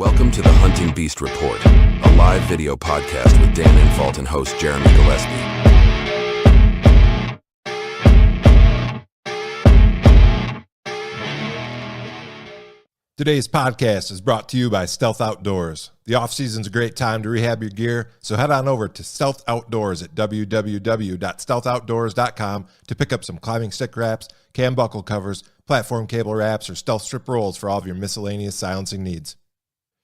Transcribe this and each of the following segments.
Welcome to the Hunting Beast Report, a live video podcast with Dan Infalt and host Jeremy Gillespie. Today's podcast is brought to you by Stealth Outdoors. The off-season's a great time to rehab your gear, so head on over to Stealth Outdoors at www.stealthoutdoors.com to pick up some climbing stick wraps, cam buckle covers, platform cable wraps, or stealth strip rolls for all of your miscellaneous silencing needs.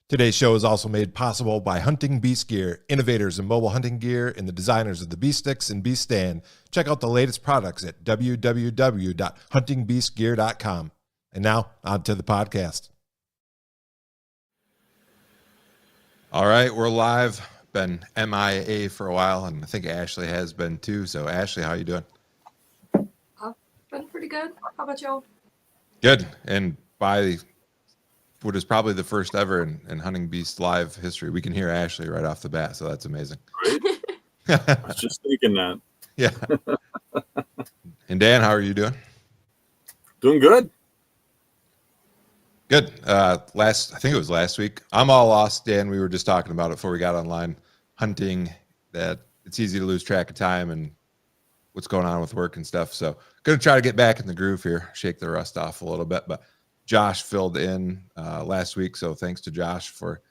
Today's show is also made possible by Hunting Beast Gear, innovators in mobile hunting gear and the designers of the Beast Sticks and Beast Stand. Check out the latest products at www.huntingbeastgear.com. And now, on to the podcast. All right, we're live. Been MIA for a while, and I think Ashley has been too. So, Ashley, how you doing? I've been pretty good. How about y'all? Good. And by what is probably the first ever in Hunting Beast live history, we can hear Ashley right off the bat, so that's amazing. Right? I was just thinking that. Yeah. And Dan, how are you doing? Doing good. Good. I think it was last week. I'm all lost, Dan. We were just talking about it before we got online. Hunting, that it's easy to lose track of time and what's going on with work and stuff. So going to try to get back in the groove here, shake the rust off a little bit. But Josh filled in last week, so thanks to Josh for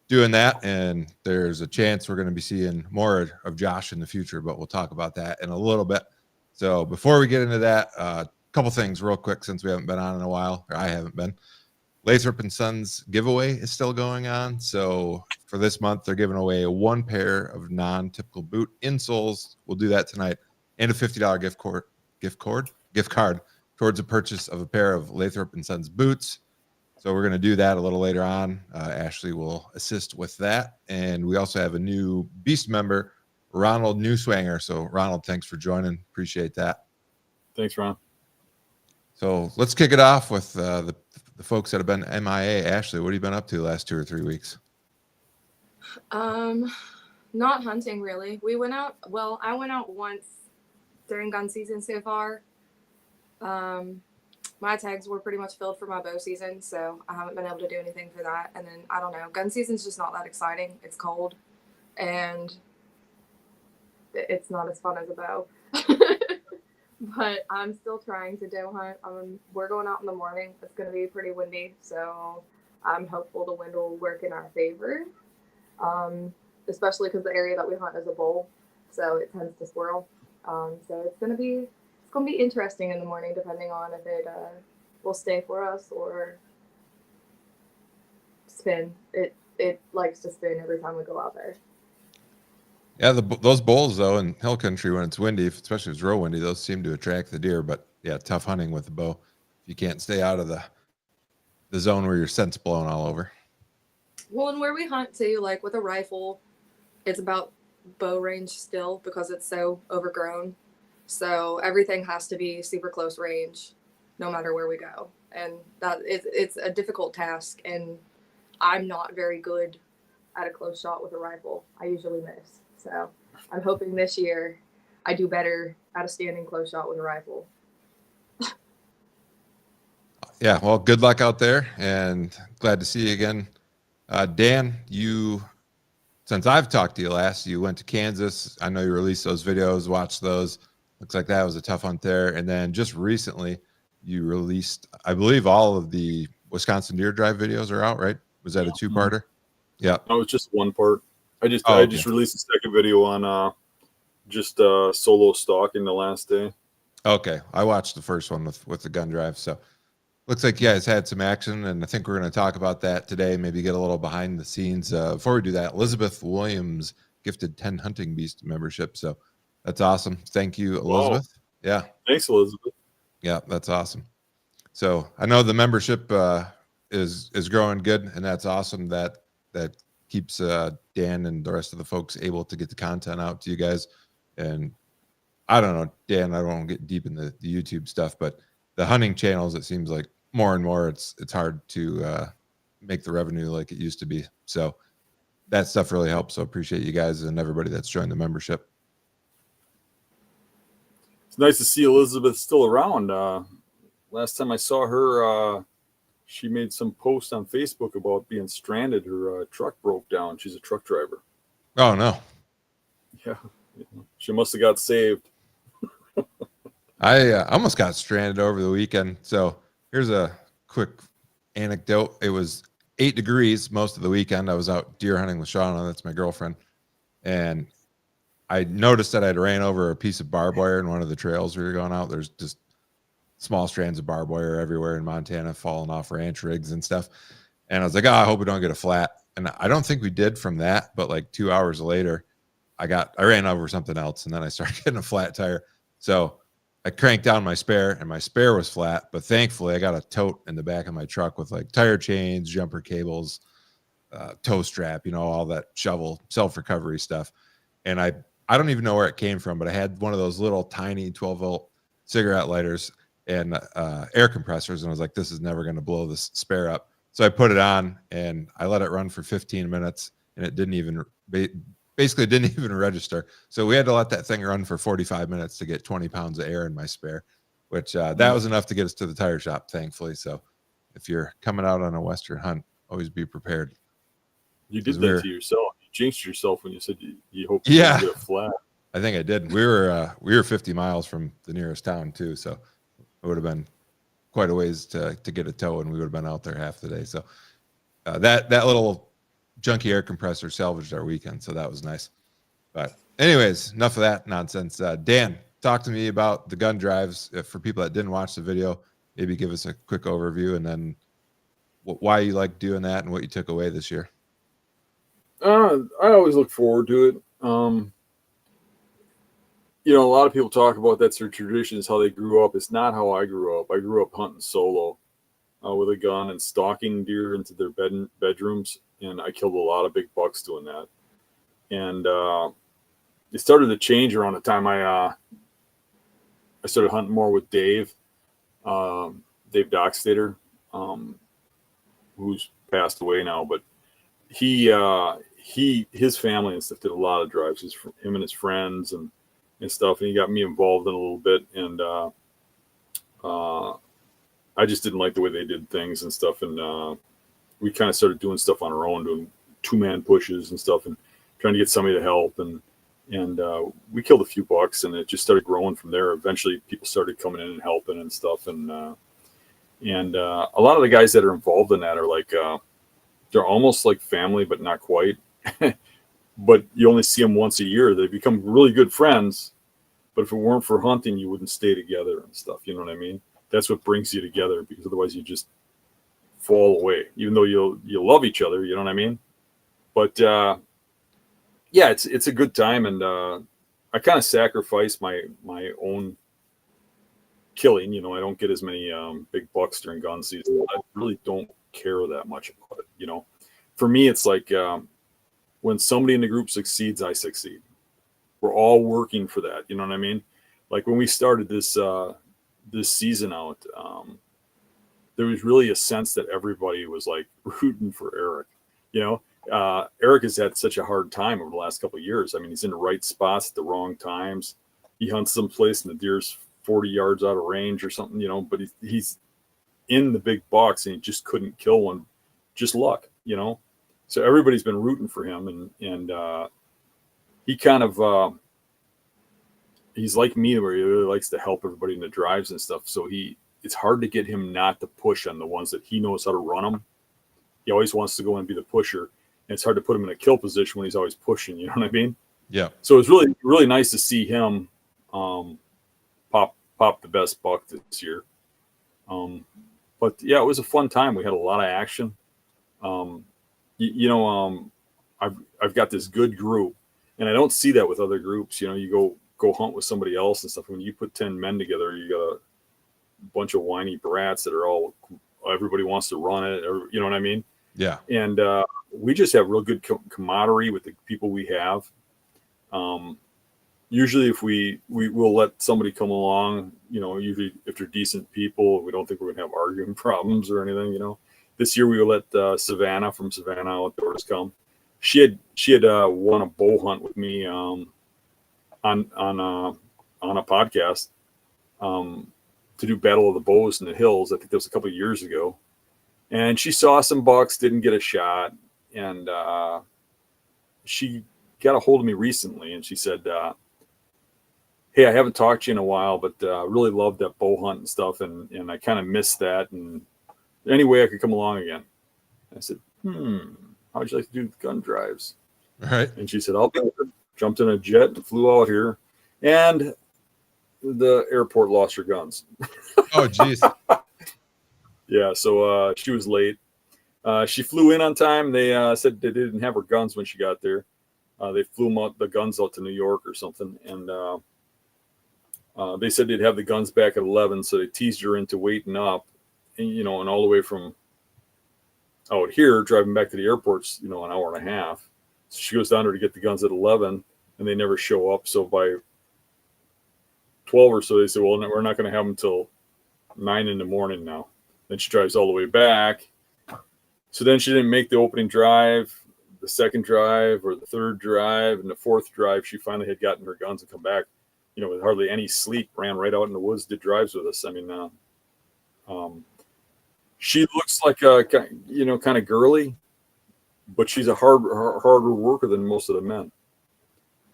doing that. And there's a chance we're going to be seeing more of Josh in the future, but we'll talk about that in a little bit. So before we get into that, a couple things real quick since we haven't been on in a while, or I haven't been. Lathrop & Sons giveaway is still going on. So for this month, they're giving away one pair of non-typical boot insoles. We'll do that tonight, and a $50 gift card towards the purchase of a pair of Lathrop & Sons boots. So we're going to do that a little later on. Ashley will assist with that. And we also have a new Beast member, Ronald Newswanger. So Ronald, thanks for joining. Appreciate that. Thanks, Ron. So let's kick it off with the folks that have been MIA. Ashley, what have you been up to the last 2 or 3 weeks? Not hunting really. I went out once during gun season so far. My tags were pretty much filled for my bow season, so I haven't been able to do anything for that. And then I don't know, gun season's just not that exciting. It's cold and it's not as fun as a bow. But I'm still trying to doe hunt. We're going out in the morning. It's going to be pretty windy, so I'm hopeful the wind will work in our favor, especially because the area that we hunt is a bowl, so it tends to swirl. So it's going to be interesting in the morning, depending on if it will stay for us or spin. It likes to spin every time we go out there. Yeah, those bowls, though, in hill country, when it's windy, especially if it's real windy, those seem to attract the deer. But, yeah, tough hunting with the bow. You can't stay out of the zone where your scent's blowing all over. Well, and where we hunt, too, like with a rifle, it's about bow range still because it's so overgrown. So everything has to be super close range no matter where we go. And it's a difficult task, and I'm not very good at a close shot with a rifle. I usually miss. So I'm hoping this year I do better at a standing close shot with a rifle. Yeah, well, good luck out there, and glad to see you again. Dan, since I've talked to you last, you went to Kansas. I know you released those videos, watched those. Looks like that was a tough hunt there. And then just recently you released, I believe, all of the Wisconsin Deer Drive videos are out, right? Was that a two-parter? Yeah. No, it was just one part. I just released the second video on solo stalking the last day. Okay. I watched the first one with the gun drive. So looks like you guys had some action, and I think we're going to talk about that today, maybe get a little behind the scenes. Before we do that, Elizabeth Williams gifted 10 Hunting Beast membership. So that's awesome. Thank you, Elizabeth. Wow. Yeah. Thanks, Elizabeth. Yeah, that's awesome. So I know the membership is growing good, and that's awesome. That keeps Dan and the rest of the folks able to get the content out to you guys. And I don't know, Dan, I don't want to get deep in the YouTube stuff, but the hunting channels, it seems like more and more it's hard to make the revenue like it used to be. So that stuff really helps. So appreciate you guys and everybody that's joined the membership. It's nice to see Elizabeth still around. Last time I saw her, she made some post on Facebook about being stranded. Her truck broke down. She's a truck driver. Oh no. Yeah, she must have got saved. I almost got stranded over the weekend. So here's a quick anecdote. It was 8 degrees most of the weekend. I was out deer hunting with Shauna. That's my girlfriend. And I noticed that I'd ran over a piece of barbed wire in one of the trails we were going out. There's just small strands of barbed wire everywhere in Montana, falling off ranch rigs and stuff. And I was like, oh, I hope we don't get a flat. And I don't think we did from that, but like 2 hours later, I ran over something else, and then I started getting a flat tire. So I cranked down my spare, and my spare was flat, but thankfully I got a tote in the back of my truck with like tire chains, jumper cables, tow strap, all that shovel self-recovery stuff. And I don't even know where it came from, but I had one of those little tiny 12-volt cigarette lighters and air compressors, and I was like, this is never going to blow this spare up. So I put it on, and I let it run for 15 minutes, and it basically didn't even register. So we had to let that thing run for 45 minutes to get 20 pounds of air in my spare, which that was enough to get us to the tire shop, thankfully. So if you're coming out on a Western hunt, always be prepared. You did that to yourself. You jinxed yourself when you said you hope to get a flat. I think I did. We were 50 miles from the nearest town too, so it would have been quite a ways to get a tow, and we would have been out there half the day. So that little junky air compressor salvaged our weekend, so that was nice. But anyways, enough of that nonsense. Dan, talk to me about the gun drives. For people that didn't watch the video, maybe give us a quick overview, and then why you like doing that and what you took away this year. I always look forward to it. A lot of people talk about that's their traditions, how they grew up. It's not how I grew up. I grew up hunting solo with a gun and stalking deer into their bedrooms, and I killed a lot of big bucks doing that. And it started to change around the time I started hunting more with Dave Dockstader, who's passed away now, but his family and stuff did a lot of drives. Him and his friends and stuff, and he got me involved in a little bit, and I just didn't like the way they did things and stuff, and we kind of started doing stuff on our own, doing 2-man pushes and stuff, and trying to get somebody to help, and we killed a few bucks, and it just started growing from there. Eventually people started coming in and helping and stuff, and a lot of the guys that are involved in that are like they're almost like family, but not quite. But you only see them once a year. They become really good friends. But if it weren't for hunting, you wouldn't stay together and stuff. You know what I mean? That's what brings you together, because otherwise you just fall away, even though you love each other. You know what I mean? But it's a good time, and I kind of sacrifice my own killing. I don't get as many big bucks during gun season. I really don't care that much about it. For me, it's like when somebody in the group succeeds, I succeed. We're all working for that. You know what I mean? Like when we started this season out, there was really a sense that everybody was like rooting for Eric. Eric has had such a hard time over the last couple of years. I mean, he's in the right spots at the wrong times. He hunts someplace and the deer's 40 yards out of range or something, but he's in the big box and he just couldn't kill one. Just luck, So everybody's been rooting for him, and he kind of he's like me, where he really likes to help everybody in the drives and stuff. So it's hard to get him not to push on the ones that he knows how to run them. He always wants to go and be the pusher, and it's hard to put him in a kill position when he's always pushing. You know what I mean? Yeah. So it's really, really nice to see him pop the best buck this year. But yeah, it was a fun time. We had a lot of action. I've got this good group, and I don't see that with other groups. You go hunt with somebody else and stuff. When you put 10 men together, you got a bunch of whiny brats that are everybody wants to run it, or you know what I mean? Yeah. And we just have real good camaraderie with the people we have. Usually if we will let somebody come along, usually if they're decent people, we don't think we're gonna have arguing problems or anything. This year we will let Savannah from Savannah Outdoors come. She had won a bow hunt with me on a podcast to do Battle of the Bows in the Hills. I think that was a couple of years ago, And she saw some bucks, didn't get a shot. And she got a hold of me recently, and she said, hey, I haven't talked to you in a while, but really loved that bow hunt and stuff, and I kind of missed that. And any way I could come along again. I said, how would you like to do gun drives? Right. And she said, I'll be there. Jumped in a jet and flew out here. And the airport lost her guns. Oh, geez. Yeah, so she was late. She flew in on time. They said they didn't have her guns when she got there. They flew the guns out to New York or something. And they said they'd have the guns back at 11, so they teased her into waiting up. And, and all the way from out here, driving back to the airport's, an hour and a half. So she goes down there to get the guns at 11, and they never show up. So by 12 or so, they say, well, no, we're not going to have them until 9 in the morning now. Then she drives all the way back. So then she didn't make the opening drive, the second drive, or the third drive, and the fourth drive. She finally had gotten her guns and come back, with hardly any sleep, ran right out in the woods, did drives with us. I mean, she looks like kind of girly, but she's a harder worker than most of the men.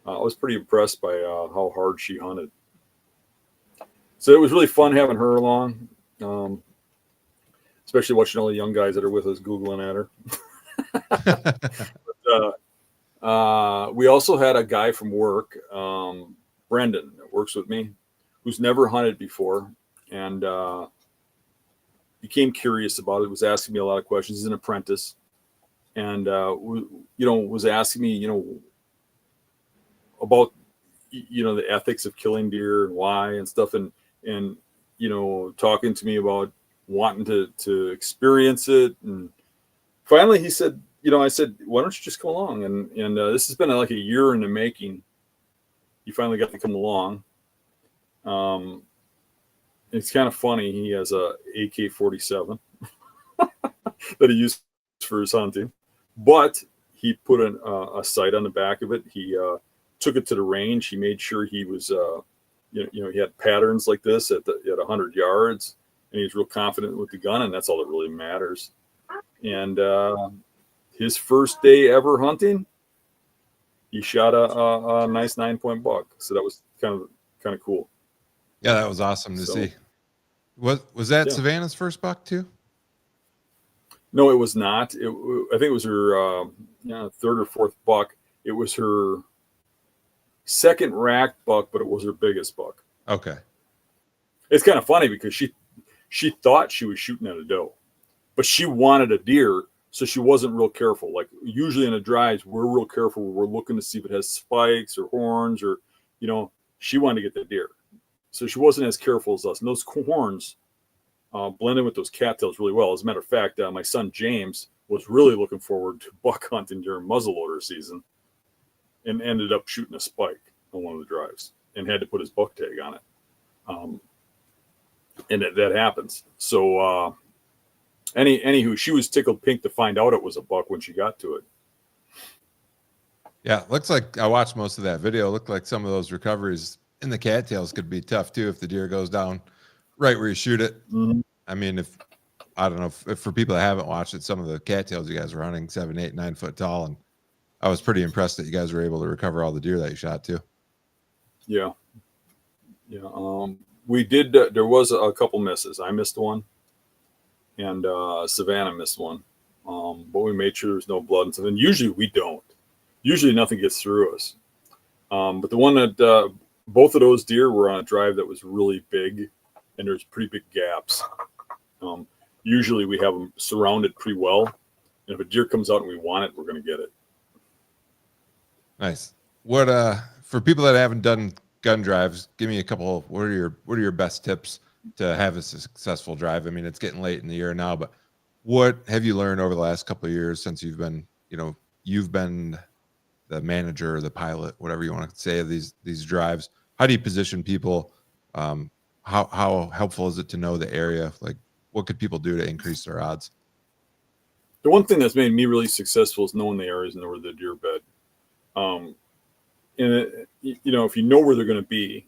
I was pretty impressed by how hard she hunted. So it was really fun having her along, especially watching all the young guys that are with us Googling at her. But, we also had a guy from work, Brendan, that works with me, who's never hunted before, and became curious about it, was asking me a lot of questions. He's an apprentice, and was asking me, about the ethics of killing deer and why and stuff, and talking to me about wanting to experience it. And finally he said, I said, why don't you just come along? And this has been like a year in the making. He finally got to come along. It's kind of funny. He has a AK-47 that he used for his hunting, but he put a sight on the back of it. He took it to the range. He made sure he was, he had patterns like this at 100 yards, and he's real confident with the gun, and that's all that really matters. And his first day ever hunting, he shot a nice 9-point buck. So that was kind of cool. Yeah, that was awesome to see. Was that Savannah's first buck too? No, it was not. I think it was her third or fourth buck. It was her second rack buck, but it was her biggest buck. Okay. It's kind of funny because she thought she was shooting at a doe, but she wanted a deer, so she wasn't real careful. Like usually in the drives, we're real careful. We're looking to see if it has spikes or horns or, she wanted to get the deer. So she wasn't as careful as us. And those horns blended with those cattails really well. As a matter of fact, my son James was really looking forward to buck hunting during muzzleloader season, and ended up shooting a spike on one of the drives and had to put his buck tag on it. And that happens. So anywho, she was tickled pink to find out it was a buck when she got to it. Yeah, looks like I watched most of that video. It looked like some of those recoveries in the cattails could be tough too if the deer goes down right where you shoot it. Mm-hmm. I mean, if for people that haven't watched it, some of the cattails you guys were hunting 7, 8, 9 foot tall, and I was pretty impressed that you guys were able to recover all the deer that you shot too. Yeah. We did. There was a couple misses. I missed one, and Savannah missed one. But we made sure there's no blood and stuff. And usually we don't. Usually nothing gets through us. But the one that both of those deer were on a drive that was really big, and there's pretty big gaps. Usually we have them surrounded pretty well, and if a deer comes out and we want it, we're going to get it. Nice. What for people that haven't done gun drives, give me a couple. What are your best tips to have a successful drive? I mean, it's getting late in the year now, but what have you learned over the last couple of years since you've been the manager, the pilot, whatever you want to say of these drives? How do you position people? How helpful is it to know the area? Like, what could people do to increase their odds? The one thing that's made me really successful is knowing the areas and where the deer bed. And if you know where they're going to be,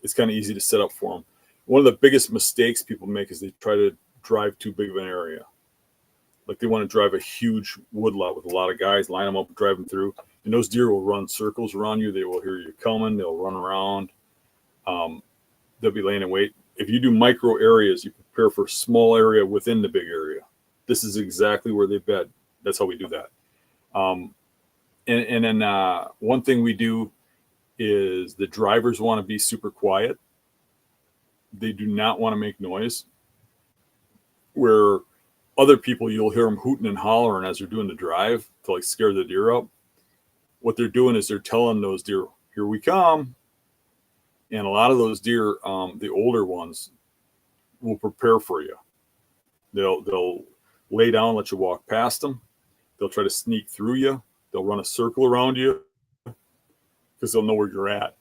it's kind of easy to set up for them. One of the biggest mistakes people make is they try to drive too big of an area. Like they want to drive a huge woodlot with a lot of guys, line them up and drive them through. And those deer will run circles around you. They will hear you coming. They'll run around. They'll be laying in wait. If you do micro areas, you prepare for a small area within the big area. This is exactly where they bed. That's how we do that. And then one thing we do is the drivers want to be super quiet. They do not want to make noise. Where other people, you'll hear them hooting and hollering as they're doing the drive to like scare the deer up. What they're doing is they're telling those deer, here we come. And a lot of those deer, the older ones, will prepare for you. They'll lay down, let you walk past them. They'll try to sneak through you. They'll run a circle around you because they'll know where you're at.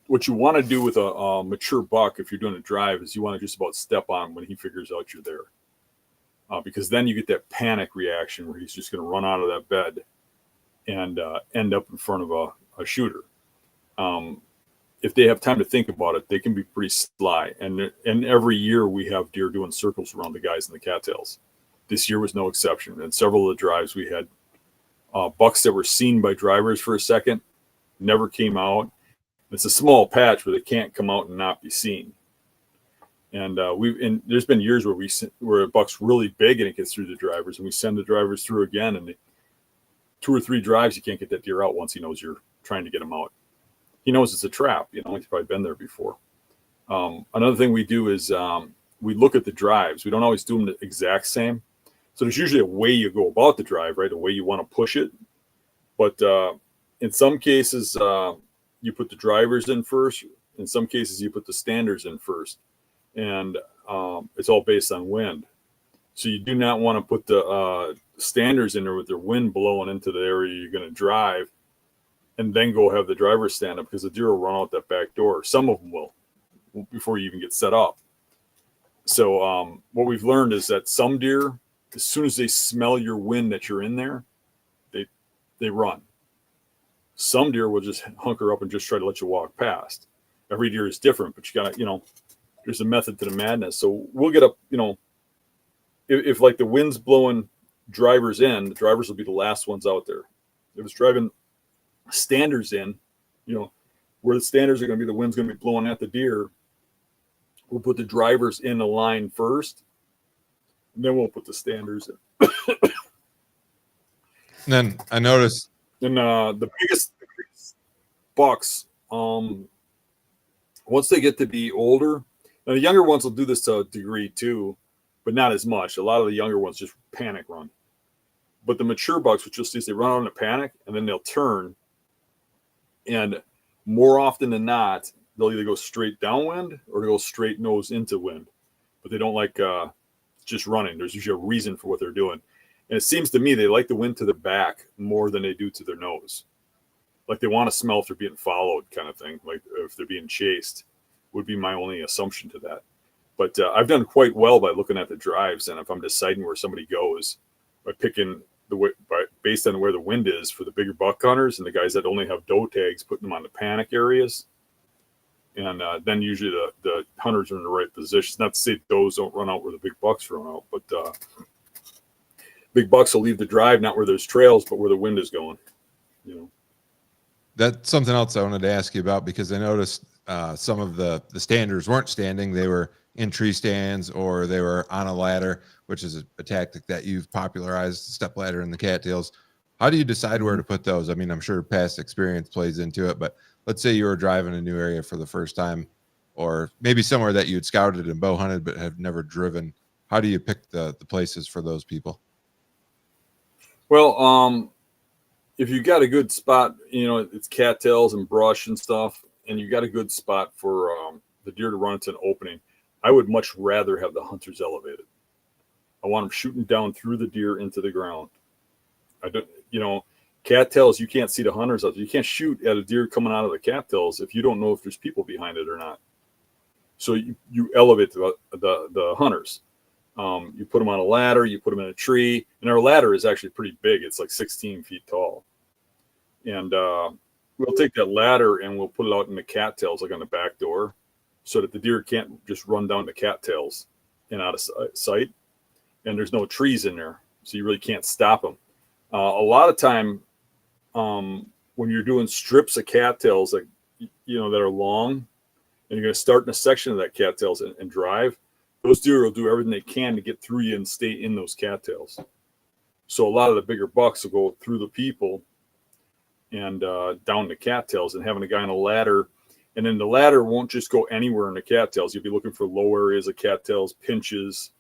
What you want to do with a mature buck, if you're doing a drive, is you want to just about step on him when he figures out you're there. Because then you get that panic reaction where he's just going to run out of that bed and end up in front of a shooter. If they have time to think about it, they can be pretty sly. And every year we have deer doing circles around the guys in the cattails. This year was no exception. And several of the drives we had bucks that were seen by drivers for a second, never came out. It's a small patch where they can't come out and not be seen. And there's been years where a buck's really big and it gets through the drivers, and we send the drivers through again, and 2 or 3 drives, you can't get that deer out once he knows you're trying to get him out. He knows it's a trap. He's probably been there before. Another thing we do is we look at the drives. We don't always do them the exact same. So there's usually a way you go about the drive, right? A way you want to push it. But in some cases, you put the drivers in first. In some cases, you put the standers in first. And it's all based on wind. So you do not want to put the standers in there with their wind blowing into the area you're going to drive and then go have the driver stand up, because the deer will run out that back door. Some of them will before you even get set up. So what we've learned is that some deer, as soon as they smell your wind that you're in there, they run. Some deer will just hunker up and just try to let you walk past. Every deer is different, but you got to, there's a method to the madness. So we'll get up, if like the wind's blowing drivers in, the drivers will be the last ones out there. If it's driving standers in, where the standers are going to be, the wind's going to be blowing at the deer, we'll put the drivers in the line first, and then we'll put the standers in. And then I noticed. And the biggest bucks, once they get to be older, now the younger ones will do this to a degree too, but not as much. A lot of the younger ones just panic run. But the mature bucks, which you'll see, is they run out in a panic and then they'll turn. And more often than not, they'll either go straight downwind or go straight nose into wind. But they don't like just running. There's usually a reason for what they're doing. And it seems to me they like the wind to their back more than they do to their nose. Like they want to smell if they're being followed, kind of thing. Like if they're being chased, would be my only assumption to that. But I've done quite well by looking at the drives, and if I'm deciding where somebody goes, by picking based on where the wind is for the bigger buck hunters and the guys that only have doe tags, putting them on the panic areas. And then usually the hunters are in the right position. Not to say does don't run out where the big bucks run out, but big bucks will leave the drive not where there's trails, but where the wind is going. That's something else I wanted to ask you about, because I noticed some of the standers weren't standing. They were in tree stands or they were on a ladder, which is a tactic that you've popularized, step ladder in the cattails. How do you decide where to put those? I mean, I'm sure past experience plays into it, but let's say you were driving a new area for the first time, or maybe somewhere that you had scouted and bow hunted but have never driven. How do you pick the places for those people? Well, if you got a good spot, it's cattails and brush and stuff, and you got a good spot for the deer to run into an opening, I would much rather have the hunters elevated. I want them shooting down through the deer into the ground. I don't, cattails, you can't see the hunters out there. You can't shoot at a deer coming out of the cattails if you don't know if there's people behind it or not. So you elevate the hunters. You put them on a ladder, you put them in a tree, and our ladder is actually pretty big. It's like 16 feet tall. And we'll take that ladder and we'll put it out in the cattails, like on the back door, so that the deer can't just run down the cattails and out of sight. and there's no trees in there, so you really can't stop them. A lot of time, when you're doing strips of cattails that that are long, and you're going to start in a section of that cattails and drive, those deer will do everything they can to get through you and stay in those cattails. So a lot of the bigger bucks will go through the people and down the cattails, and having a guy on a ladder. And then the ladder won't just go anywhere in the cattails. You'll be looking for low areas of cattails, pinches,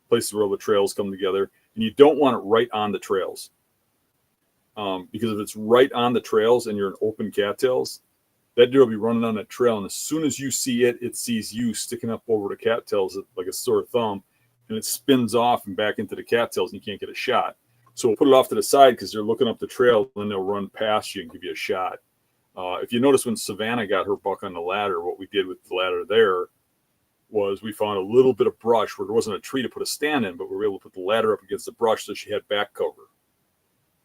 places where all the trails come together. And you don't want it right on the trails. Because if it's right on the trails and you're in open cattails, that deer will be running on that trail. And as soon as you see it, it sees you sticking up over the cattails like a sore thumb, and it spins off and back into the cattails, and you can't get a shot. So we'll put it off to the side because they're looking up the trail, and then they'll run past you and give you a shot. If you notice when Savannah got her buck on the ladder, what we did with the ladder there was we found a little bit of brush where there wasn't a tree to put a stand in, but we were able to put the ladder up against the brush so she had back cover.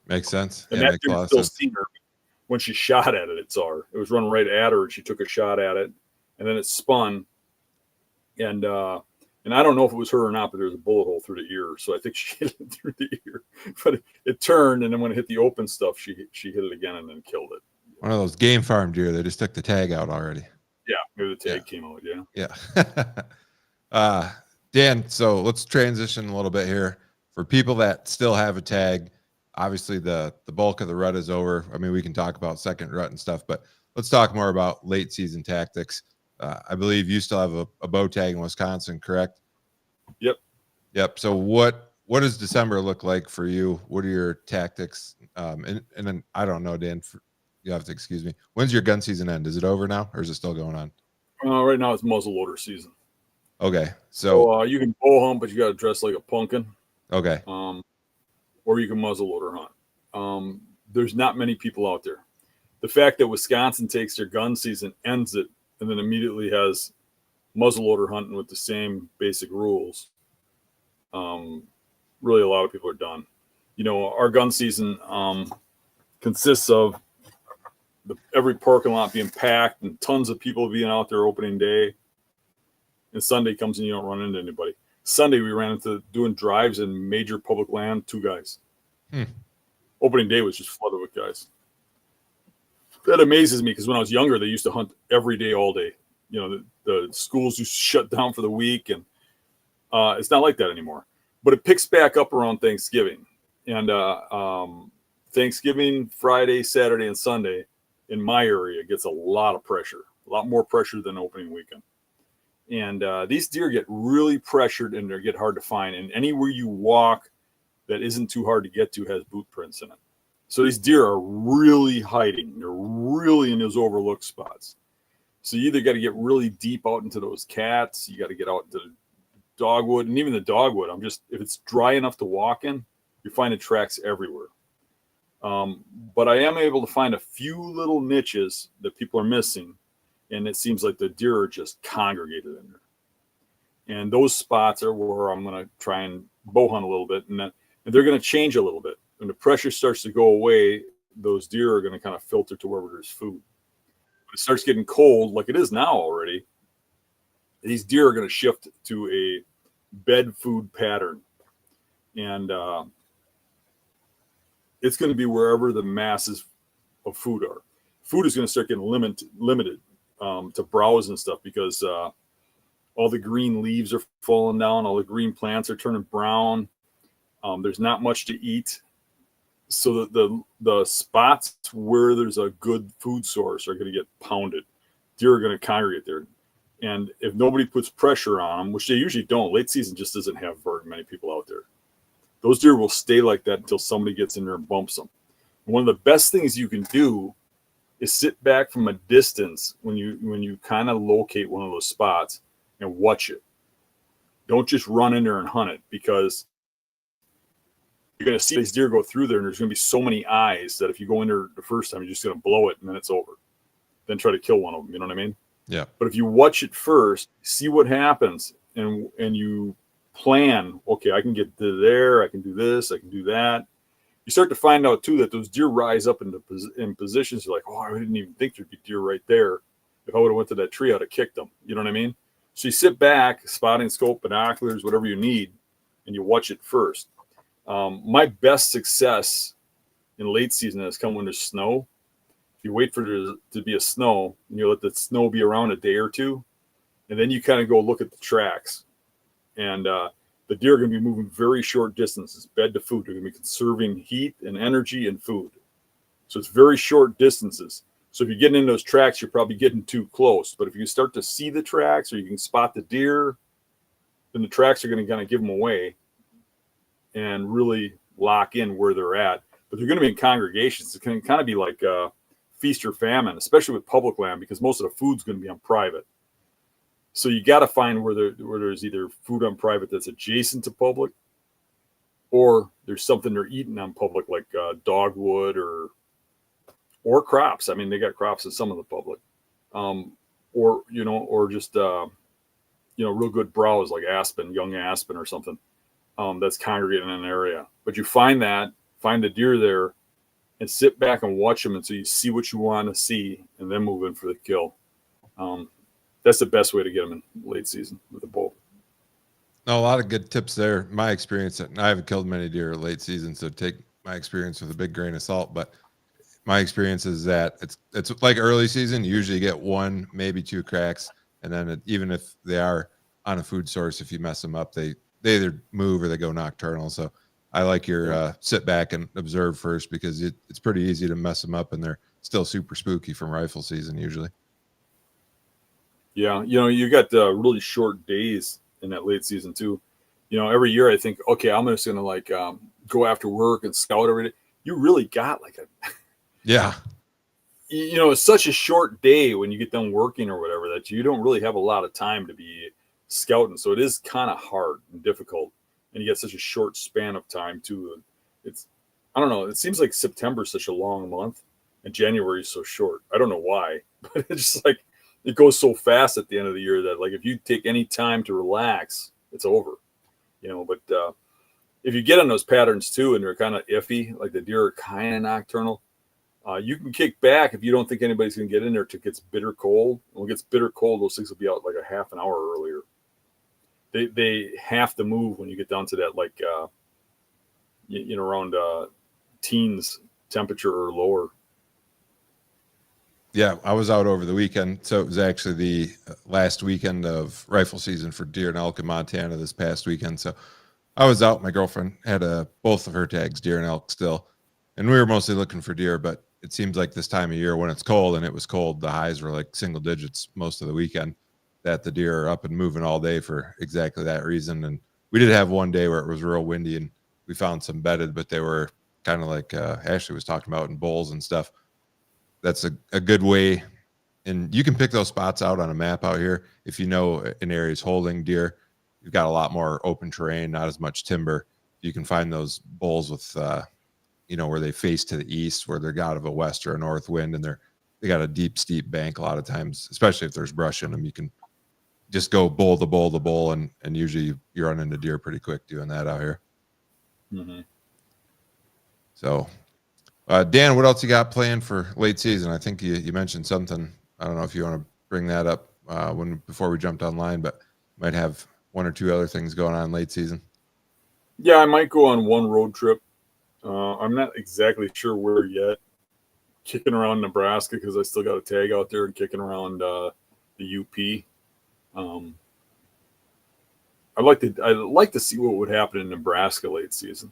Makes sense. And that deer still seen her when she shot at it. It saw her. It was running right at her, and she took a shot at it, and then it spun. And I don't know if it was her or not, but there was a bullet hole through the ear, so I think she hit it through the ear. But it turned, and then when it hit the open stuff, she hit it again and then killed it. One of those game farm deer. They just took the tag out already. Yeah, maybe the tag came out. Yeah. Yeah. Dan, so let's transition a little bit here. For people that still have a tag, obviously the bulk of the rut is over. I mean, we can talk about second rut and stuff, but let's talk more about late season tactics. I believe you still have a bow tag in Wisconsin, correct? Yep. So what does December look like for you? What are your tactics? And then I don't know, Dan, you have to excuse me. When's your gun season end? Is it over now, or is it still going on? Right now it's muzzleloader season. Okay. So you can bow hunt, but you got to dress like a pumpkin. Okay. Or you can muzzleloader hunt. There's not many people out there. The fact that Wisconsin takes their gun season, ends it, and then immediately has muzzleloader hunting with the same basic rules. Really, a lot of people are done. Our gun season consists of every parking lot being packed and tons of people being out there opening day. And Sunday comes and you don't run into anybody. Sunday we ran into doing drives in major public land, 2 guys. Opening day was just flooded with guys. That amazes me because when I was younger, they used to hunt every day, all day. The schools just shut down for the week, and it's not like that anymore. But it picks back up around Thanksgiving. And Thanksgiving, Friday, Saturday, and Sunday in my area gets a lot of pressure, a lot more pressure than opening weekend. And these deer get really pressured and they get hard to find. And anywhere you walk that isn't too hard to get to has boot prints in it. So these deer are really hiding. They're really in those overlooked spots. So you either got to get really deep out into those cats, you got to get out into the dogwood, and even the dogwood. If it's dry enough to walk in, you're finding tracks everywhere. But I am able to find a few little niches that people are missing, and it seems like the deer are just congregated in there. And those spots are where I'm going to try and bow hunt a little bit, and they're going to change a little bit. When the pressure starts to go away, those deer are going to kind of filter to wherever there's food. When it starts getting cold, like it is now already, these deer are going to shift to a bed food pattern. And it's going to be wherever the masses of food are. Food is going to start getting limited to browse and stuff because all the green leaves are falling down. All the green plants are turning brown. There's not much to eat. So the spots where there's a good food source are going to get pounded. Deer are going to congregate there. And if nobody puts pressure on them, which they usually don't, late season just doesn't have very many people out there. Those deer will stay like that until somebody gets in there and bumps them. One of the best things you can do is sit back from a distance when you kind of locate one of those spots and watch it. Don't just run in there and hunt it, because you're going to see these deer go through there, and there's going to be so many eyes that if you go in there the first time, you're just going to blow it, and then it's over. Then try to kill one of them. You know what I mean? Yeah. But if you watch it first, see what happens, and you plan, okay, I can get to there, I can do this, I can do that. You start to find out too that those deer rise up in positions. You're like, oh, I didn't even think there'd be deer right there. If I would have went to that tree, I'd have kicked them. You know what I mean? So you sit back, spotting scope, binoculars, whatever you need, and you watch it first. My best success in late season has come when there's snow. If you wait for there to be a snow, and you let the snow be around a day or two, and then you kind of go look at the tracks. And the deer are going to be moving very short distances, bed to food. They're going to be conserving heat and energy and food. So it's very short distances. So if you're getting in those tracks, you're probably getting too close. But if you start to see the tracks or you can spot the deer, then the tracks are going to kind of give them away and really lock in where they're at. But they're going to be in congregations. It can kind of be like feast or famine, especially with public land, because most of the food's going to be on private. So you got to find where there's either food on private that's adjacent to public, or there's something they're eating on public, like dogwood or crops. I mean, they got crops in some of the public, or just real good browse like aspen, young aspen or something that's congregating in an area. But you find the deer there, and sit back and watch them until you see what you want to see, and then move in for the kill. That's the best way to get them in late season with a bow. No, a lot of good tips there. My experience, and I haven't killed many deer late season, so take my experience with a big grain of salt. But my experience is that it's like early season. You usually get one, maybe two cracks, and then even if they are on a food source, if you mess them up, they either move or they go nocturnal. So I like your sit back and observe first, because it's pretty easy to mess them up, and they're still super spooky from rifle season usually. Yeah, you got really short days in that late season too. Every year I think, okay, I'm just gonna like go after work and scout every day. You really got like yeah. It's such a short day when you get done working or whatever that you don't really have a lot of time to be scouting. So it is kind of hard and difficult, and you get such a short span of time too. I don't know. It seems like September is such a long month, and January is so short. I don't know why, but it's just like it goes so fast at the end of the year that like if you take any time to relax, it's over. But if you get on those patterns too, and they're kind of iffy, like the deer are kind of nocturnal, you can kick back if you don't think anybody's going to get in there till it gets bitter cold. When it gets bitter cold, those things will be out like a half an hour earlier. They have to move when you get down to that like around teens temperature or lower. Yeah, I was out over the weekend. So it was actually the last weekend of rifle season for deer and elk in Montana this past weekend. So I was out. My girlfriend had both of her tags, deer and elk still. And we were mostly looking for deer, but it seems like this time of year when it's cold, and it was cold, the highs were like single digits most of the weekend, that the deer are up and moving all day for exactly that reason. And we did have one day where it was real windy, and we found some bedded, but they were kind of like Ashley was talking about in bowls and stuff. That's a good way, and you can pick those spots out on a map out here. If you know an area is holding deer, you've got a lot more open terrain, not as much timber. You can find those bowls with, where they face to the east, where they're out of a west or a north wind, and they got a deep, steep bank a lot of times, especially if there's brush in them. You can just go bowl to bowl to bowl, and usually you run into deer pretty quick doing that out here. Mm-hmm. So, Dan, what else you got planned for late season? I think you mentioned something. I don't know if you want to bring that up before we jumped online, but might have one or two other things going on late season. Yeah, I might go on one road trip. I'm not exactly sure where yet. Kicking around Nebraska because I still got a tag out there, and kicking around the UP. I'd like to see what would happen in Nebraska late season.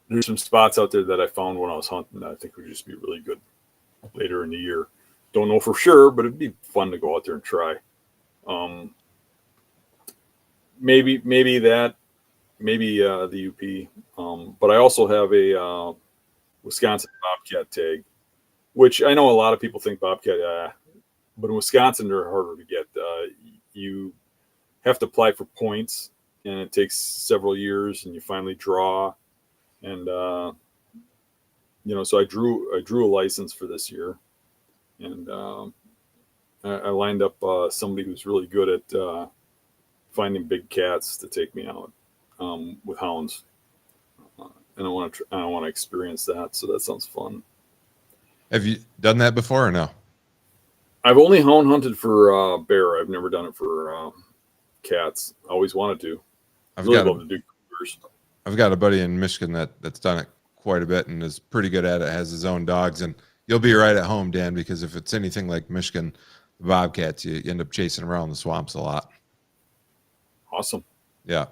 There's some spots out there that I found when I was hunting that I think would just be really good later in the year. Don't know for sure, but it'd be fun to go out there and try. Maybe the UP. But I also have a Wisconsin Bobcat tag, which I know a lot of people think Bobcat, but in Wisconsin they're harder to get. You have to apply for points, and it takes several years, and you finally draw. And so I drew a license for this year, and I lined up somebody who's really good at finding big cats to take me out with hounds, and I want to experience that. So that sounds fun. Have you done that before or no? I've only hound hunted for bear. I've never done it for cats. Always wanted to. I've Really got love a, to do cougars. I've got a buddy in Michigan that's done it quite a bit and is pretty good at it, has his own dogs. And you'll be right at home, Dan, because if it's anything like Michigan, the bobcats, you end up chasing around the swamps a lot. Awesome. Yeah.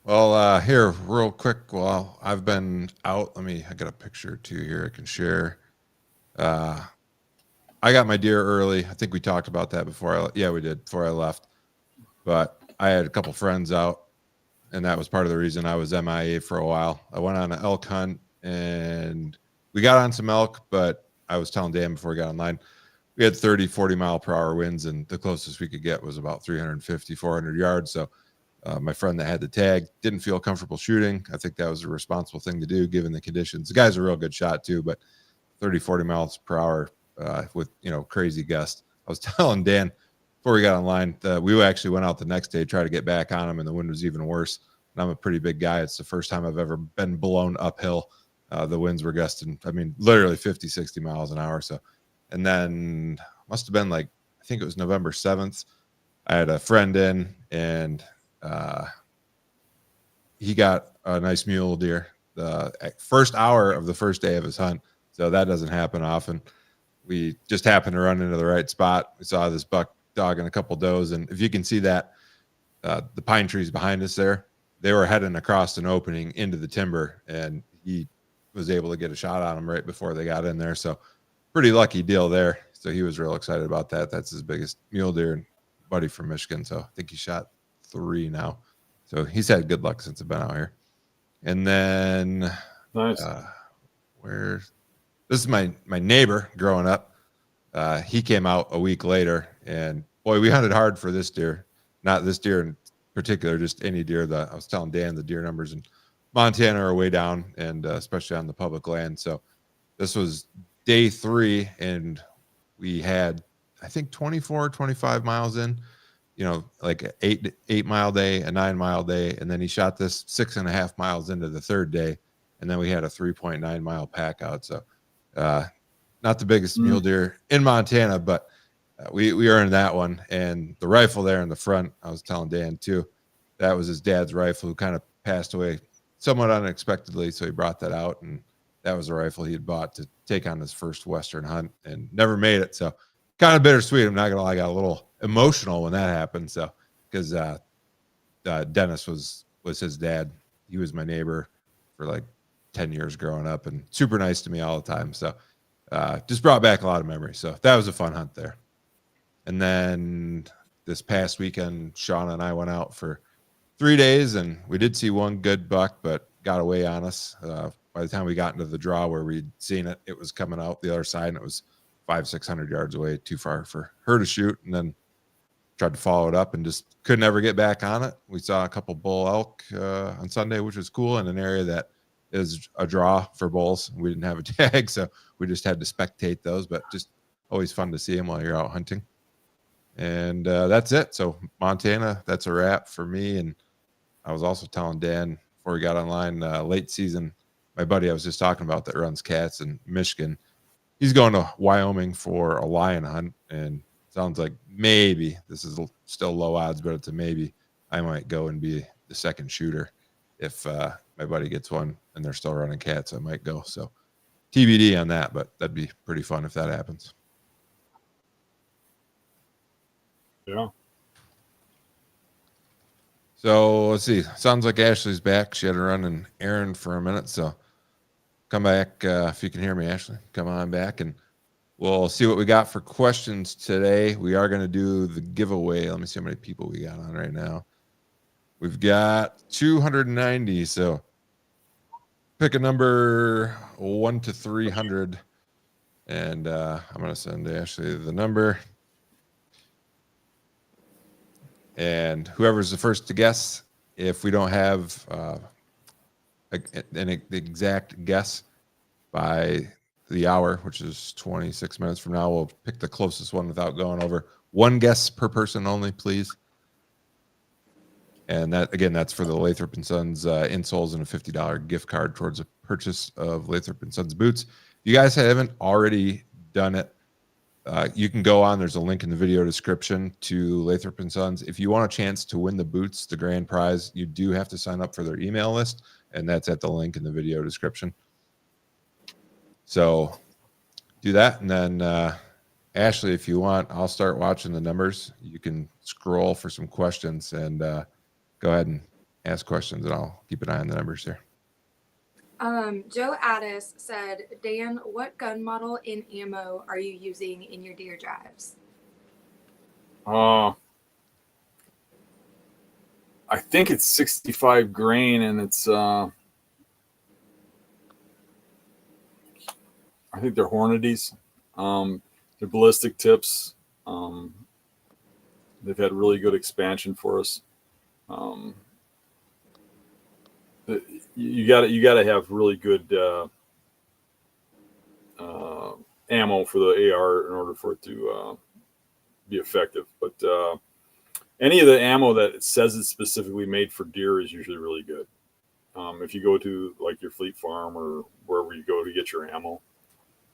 Well, here, real quick, while I've been out, I got a picture or two here I can share. I got my deer early. I think we talked about that before. We did, before I left. But I had a couple friends out, and that was part of the reason I was MIA for a while. I went on an elk hunt, and we got on some elk, but I was telling Dan before we got online, we had 30, 40 mile per hour winds, and the closest we could get was about 350, 400 yards. So my friend that had the tag didn't feel comfortable shooting. I think that was a responsible thing to do given the conditions. The guy's a real good shot too, but 30, 40 miles per hour with, crazy gust. I was telling Dan before we got online, we actually went out the next day to try to get back on him, and the wind was even worse. And I'm a pretty big guy. It's the first time I've ever been blown uphill. The winds were gusting, literally 50, 60 miles an hour. So, and then must have been I think it was November 7th. I had a friend in, and he got a nice mule deer the first hour of the first day of his hunt. So that doesn't happen often. We just happened to run into the right spot. We saw this buck dog and a couple does. And if you can see that, the pine trees behind us there, they were heading across an opening into the timber, and he was able to get a shot on them right before they got in there. So pretty lucky deal there. So he was real excited about that. That's his biggest mule deer, buddy from Michigan. So I think he shot 3 now. So he's had good luck since I've been out here. And then Nice. This is my neighbor growing up. He came out a week later, and boy, we hunted hard for this deer. Not this deer in particular, just any deer. I was telling Dan the deer numbers in Montana are way down, and especially on the public land. So this was day 3, and we had, I think, 24, 25 miles in, like an 8 mile day, a 9 mile day. And then he shot this 6.5 miles into the third day. And then we had a 3.9 mile pack out. So not the biggest mule deer in Montana, but we earned that one. And the rifle there in the front, I was telling Dan too, that was his dad's rifle, who kind of passed away somewhat unexpectedly. So he brought that out, and that was a rifle he had bought to take on his first Western hunt and never made it. So kind of bittersweet. I'm not going to lie, I got a little emotional when that happened. So, because Dennis was his dad. He was my neighbor for like 10 years growing up, and super nice to me all the time. So just brought back a lot of memories. So that was a fun hunt there. And then this past weekend, Sean and I went out for 3 days, and we did see one good buck, but got away on us. By the time we got into the draw where we'd seen it, it was coming out the other side, and it was 500-600 yards away, too far for her to shoot. And then tried to follow it up and just couldn't ever get back on it. We saw a couple bull elk on Sunday, which was cool, in an area that is a draw for bulls. We didn't have a tag, so we just had to spectate those, but just always fun to see them while you're out hunting. And that's it. So Montana, that's a wrap for me. And I was also telling Dan before we got online, late season, my buddy I was just talking about that runs cats in Michigan, he's going to Wyoming for a lion hunt, and sounds like maybe, this is still low odds, but it's a maybe, I might go and be the second shooter. If my buddy gets one and they're still running cats, I might go. So TBD on that, but that'd be pretty fun if that happens. Yeah. So let's see. Sounds like Ashley's back. She had to run an errand for a minute. So come back if you can hear me, Ashley. Come on back, and we'll see what we got for questions today. We are going to do the giveaway. Let me see how many people we got on right now. We've got 290. So pick a number 1 to 300. And I'm going to send Ashley the number. And whoever's the first to guess, if we don't have an exact guess by the hour, which is 26 minutes from now, we'll pick the closest one without going over. One guess per person only, please. And that, again, that's for the Lathrop & Sons insoles and a $50 gift card towards a purchase of Lathrop & Sons boots. If you guys haven't already done it, You can go on. There's a link in the video description to Lathrop and Sons. If you want a chance to win the boots, the grand prize, you do have to sign up for their email list, and that's at the link in the video description. So do that, and then Ashley, if you want, I'll start watching the numbers. You can scroll for some questions and go ahead and ask questions, and I'll keep an eye on the numbers here. Joe Addis said, Dan, what gun model in ammo are you using in your deer drives? I think it's 65 grain, and it's I think they're Hornadies. They're ballistic tips. They've had really good expansion for us. You got to have really good ammo for the AR in order for it to be effective. But any of the ammo that it says it's specifically made for deer is usually really good. If you go to like your Fleet Farm or wherever you go to get your ammo,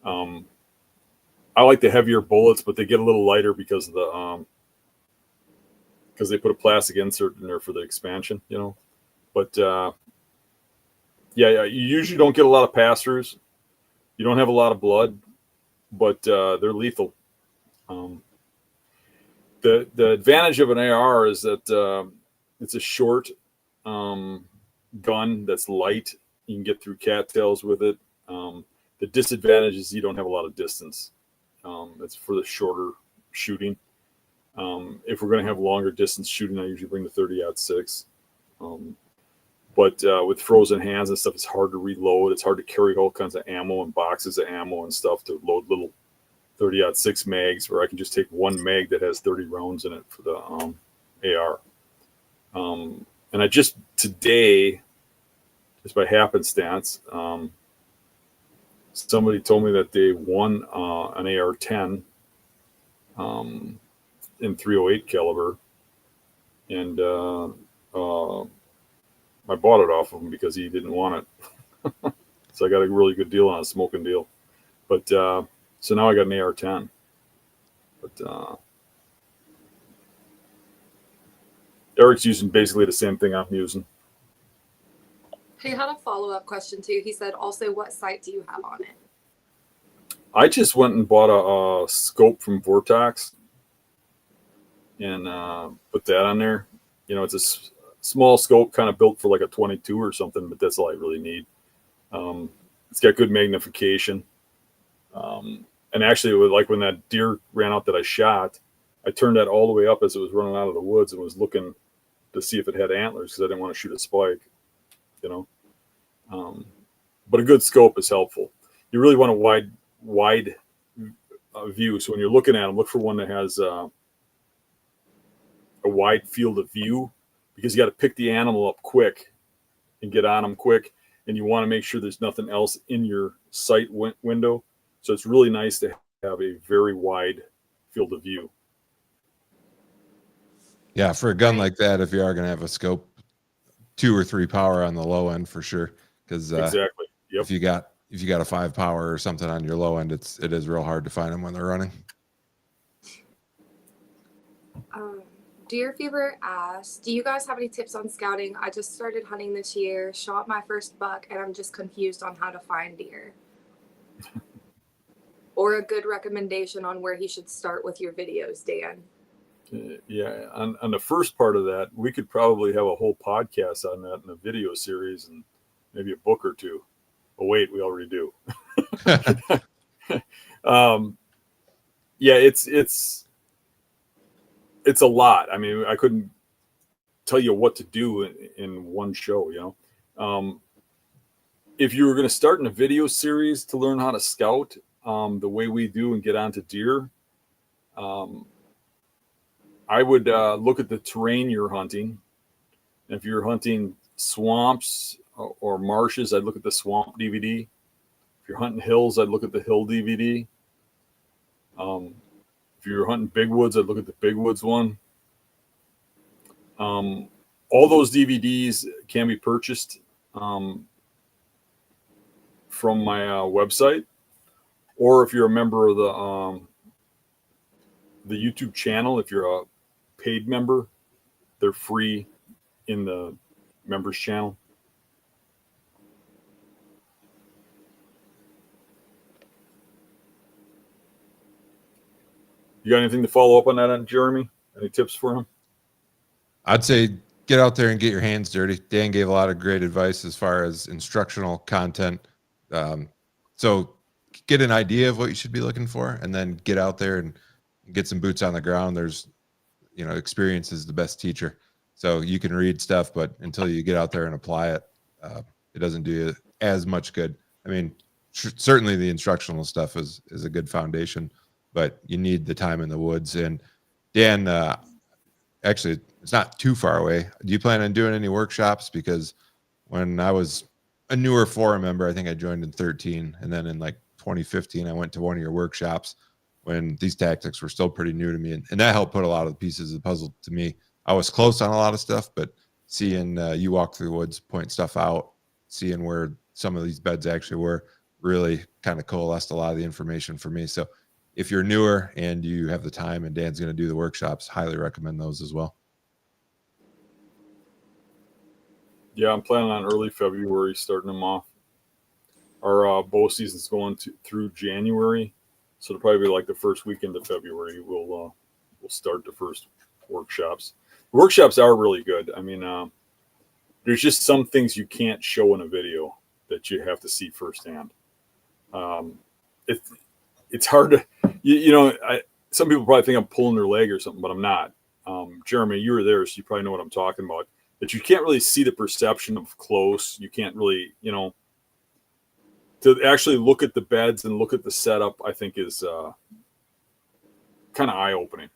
I like the heavier bullets, but they get a little lighter because of the because they put a plastic insert in there for the expansion, you know. But yeah, you usually don't get a lot of pass-throughs. You don't have a lot of blood, but they're lethal. The advantage of an AR is that it's a short gun that's light. You can get through cattails with it. The disadvantage is you don't have a lot of distance. It's for the shorter shooting. If we're going to have longer distance shooting, I usually bring the 30-06. But with frozen hands and stuff, it's hard to reload. It's hard to carry all kinds of ammo and boxes of ammo and stuff to load little 30-06 mags, where I can just take one mag that has 30 rounds in it for the AR. And I just today, just by happenstance, somebody told me that they won an AR-10 in .308 caliber, and I bought it off of him because he didn't want it. So I got a really good deal on a smoking deal. But so now I got an AR-10. But Eric's using basically the same thing I'm using. He had a follow-up question too. He said, also, what sight do you have on it? I just went and bought a scope from Vortex and put that on there. You know, it's a small scope, kind of built for like a 22 or something, but that's all I really need. It's got good magnification. And actually, it was like when that deer ran out that I shot, I turned that all the way up as it was running out of the woods and was looking to see if it had antlers because I didn't want to shoot a spike, you know. But a good scope is helpful. You really want a wide view. So when you're looking at them, look for one that has a wide field of view, because you got to pick the animal up quick and get on them quick. And you want to make sure there's nothing else in your sight window. So it's really nice to have a very wide field of view. Yeah, for a gun like that, if you are going to have a scope, 2 or 3 power on the low end for sure. Because exactly. Yep. if you got a 5 power or something on your low end, it is real hard to find them when they're running. Deer Fever asks, do you guys have any tips on scouting? I just started hunting this year, shot my first buck, and I'm just confused on how to find deer. Or a good recommendation on where he should start with your videos, Dan. Yeah, on the first part of that, we could probably have a whole podcast on that in a video series and maybe a book or two. Oh, wait, we already do. Yeah, it's a lot. I mean, I couldn't tell you what to do in one show, you know. If you were going to start in a video series to learn how to scout the way we do and get onto deer, I would look at the terrain you're hunting. If you're hunting swamps or marshes, I'd look at the swamp DVD. If you're hunting hills, I'd look at the hill DVD. If you're hunting big woods, I'd look at the big woods one. All those DVDs can be purchased from my website, or if you're a member of the the YouTube channel, if you're a paid member, they're free in the members channel. You got anything to follow up on that, Jeremy? Any tips for him? I'd say get out there and get your hands dirty. Dan gave a lot of great advice as far as instructional content. So get an idea of what you should be looking for, and then get out there and get some boots on the ground. There's, experience is the best teacher. So you can read stuff, but until you get out there and apply it, it doesn't do you as much good. I mean, certainly the instructional stuff is a good foundation, but you need the time in the woods. And Dan, actually, it's not too far away. Do you plan on doing any workshops? Because when I was a newer forum member, I think I joined in 13, and then in like 2015, I went to one of your workshops when these tactics were still pretty new to me, and that helped put a lot of the pieces of the puzzle to me. I was close on a lot of stuff, but seeing you walk through the woods, point stuff out, seeing where some of these beds actually were, really kind of coalesced a lot of the information for me. So if you're newer and you have the time and Dan's going to do the workshops, highly recommend those as well. Yeah, I'm planning on early February starting them off. Our bow season's going through January, so it'll probably be like the first weekend of February. We'll start the first workshops. The workshops are really good. I mean, there's just some things you can't show in a video that you have to see firsthand. It's hard to, some people probably think I'm pulling their leg or something, but I'm not. Jeremy, you were there, so you probably know what I'm talking about. That you can't really see the perception of close. You can't really, to actually look at the beds and look at the setup, I think is kind of eye-opening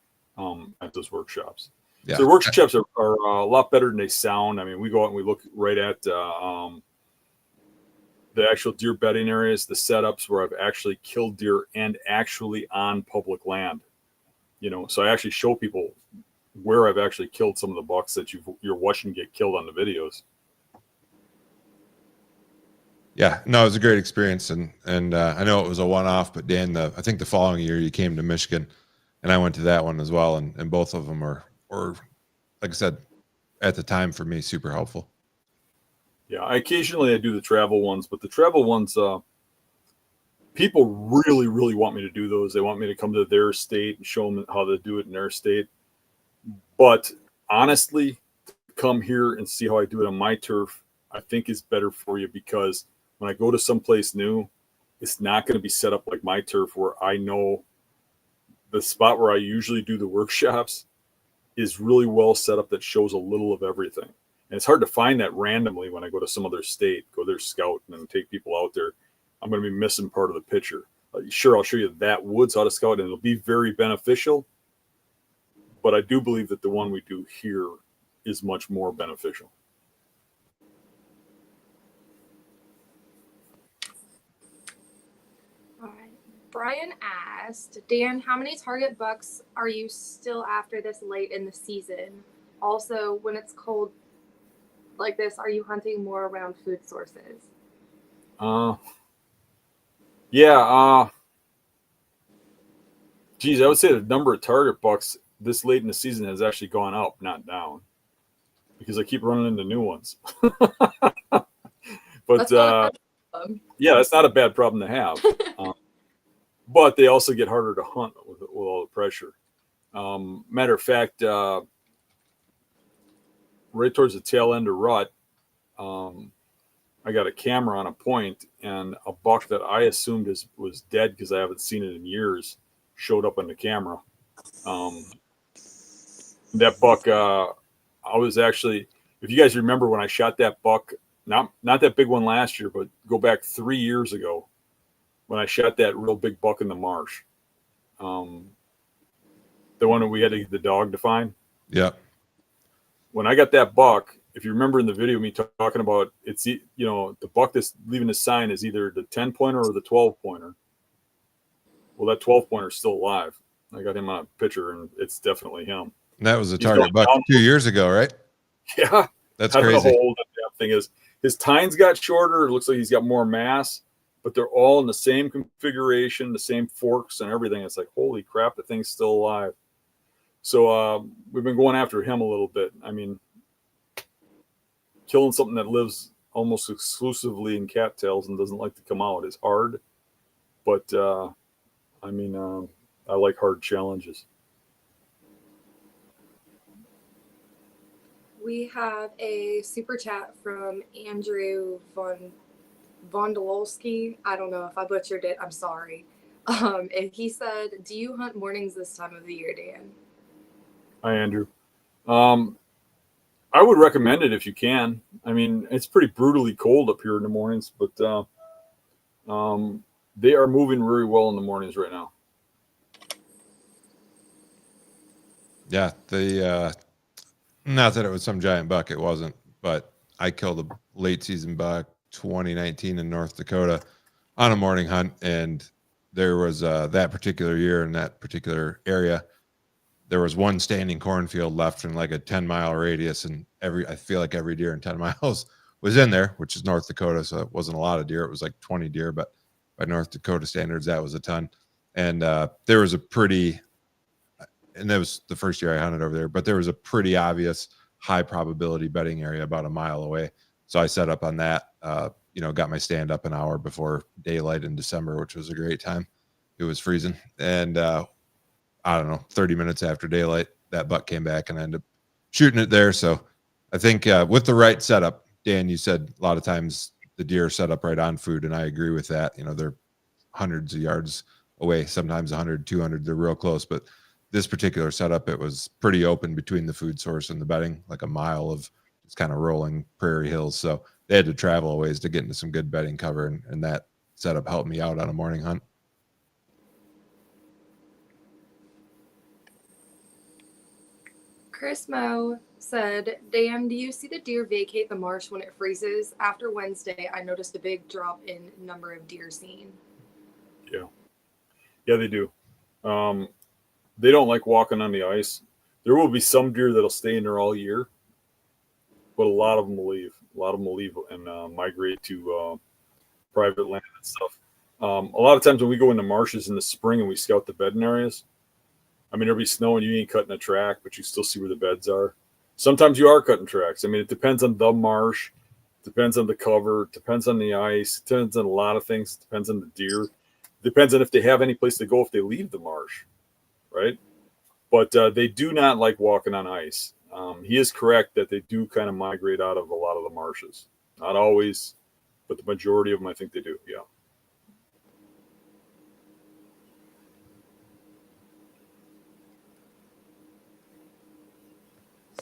at those workshops. Yeah. So the workshops are a lot better than they sound. I mean, we go out and we look right at the actual deer bedding areas, the setups where I've actually killed deer and actually on public land. So I actually show people where I've actually killed some of the bucks that you're watching get killed on the videos. Yeah, no, it was a great experience, and I know it was a one-off, but Dan, I think the following year you came to Michigan, and I went to that one as well, and both of them were, like I said, at the time for me, super helpful. Yeah, occasionally I do the travel ones, but the travel ones, people really, really want me to do those. They want me to come to their state and show them how to do it in their state. But honestly, come here and see how I do it on my turf, I think is better for you, because when I go to someplace new, it's not going to be set up like my turf, where I know the spot where I usually do the workshops is really well set up that shows a little of everything. And it's hard to find that randomly when I go to some other state, go there scout and then take people out there. I'm going to be missing part of the picture. Sure, I'll show you that woods how to scout, and it'll be very beneficial. But I do believe that the one we do here is much more beneficial. All right. Brian asked, Dan, how many target bucks are you still after this late in the season? Also, when it's cold like this, are you hunting more around food sources? Geez, I would say the number of target bucks this late in the season has actually gone up, not down, because I keep running into new ones. But yeah, that's not a bad problem to have. But they also get harder to hunt with all the pressure. Matter of fact, right towards the tail end of rut, I got a camera on a point, and a buck that I assumed was dead because I haven't seen it in years showed up on the camera. That buck, I was actually, if you guys remember when I shot that buck, not that big one last year, but go back 3 years ago when I shot that real big buck in the marsh. The one that we had to get the dog to find. Yeah. When I got that buck, if you remember in the video, me talking about it's, the buck that's leaving the sign is either the 10-pointer or the 12-pointer. Well, that 12-pointer is still alive. I got him on a picture, and it's definitely him. And that was a target buck 2 years ago, right? Yeah. That's crazy. I don't know how old that thing is. His tines got shorter. It looks like he's got more mass, but they're all in the same configuration, the same forks and everything. It's like, holy crap, the thing's still alive. So we've been going after him a little bit. I mean, killing something that lives almost exclusively in cattails and doesn't like to come out is hard. But I mean, I like hard challenges. We have a super chat from Andrew Vondolowski. I don't know if I butchered it. I'm sorry. And he said, "Do you hunt mornings this time of the year, Dan?" Hi, Andrew. I would recommend it if you can. I mean, it's pretty brutally cold up here in the mornings, but they are moving very well in the mornings right now. Yeah, the not that it was some giant buck, it wasn't, but I killed a late season buck 2019 in North Dakota on a morning hunt, and there was that particular year in that particular area, there was one standing cornfield left in like a 10-mile radius, and I feel like every deer in 10 miles was in there, which is North Dakota, so it wasn't a lot of deer. It was like 20 deer, but by North Dakota standards, that was a ton. And there was a pretty, and that was the first year I hunted over there, but there was a pretty obvious high probability bedding area about a mile away. So I set up on that, got my stand up an hour before daylight in December, which was a great time. It was freezing. And I don't know, 30 minutes after daylight, that buck came back and I ended up shooting it there. So I think with the right setup, Dan, you said a lot of times the deer are set up right on food, and I agree with that. They're hundreds of yards away, sometimes 100, 200, they're real close. But this particular setup, it was pretty open between the food source and the bedding, like a mile of just kind of rolling prairie hills. So they had to travel a ways to get into some good bedding cover, and that setup helped me out on a morning hunt. Chris Moe said, "Dan, do you see the deer vacate the marsh when it freezes? After Wednesday, I noticed a big drop in number of deer seen." Yeah, they do. They don't like walking on the ice. There will be some deer that'll stay in there all year, but a lot of them will leave. A lot of them will leave and migrate to private land and stuff. A lot of times when we go into marshes in the spring and we scout the bedding areas, I mean, there'll be snow and you ain't cutting a track, but you still see where the beds are. Sometimes you are cutting tracks. I mean, it depends on the marsh, depends on the cover, depends on the ice, depends on a lot of things. It depends on the deer. Depends on if they have any place to go if they leave the marsh, right? But they do not like walking on ice. He is correct that they do kind of migrate out of a lot of the marshes. Not always, but the majority of them, I think they do, yeah.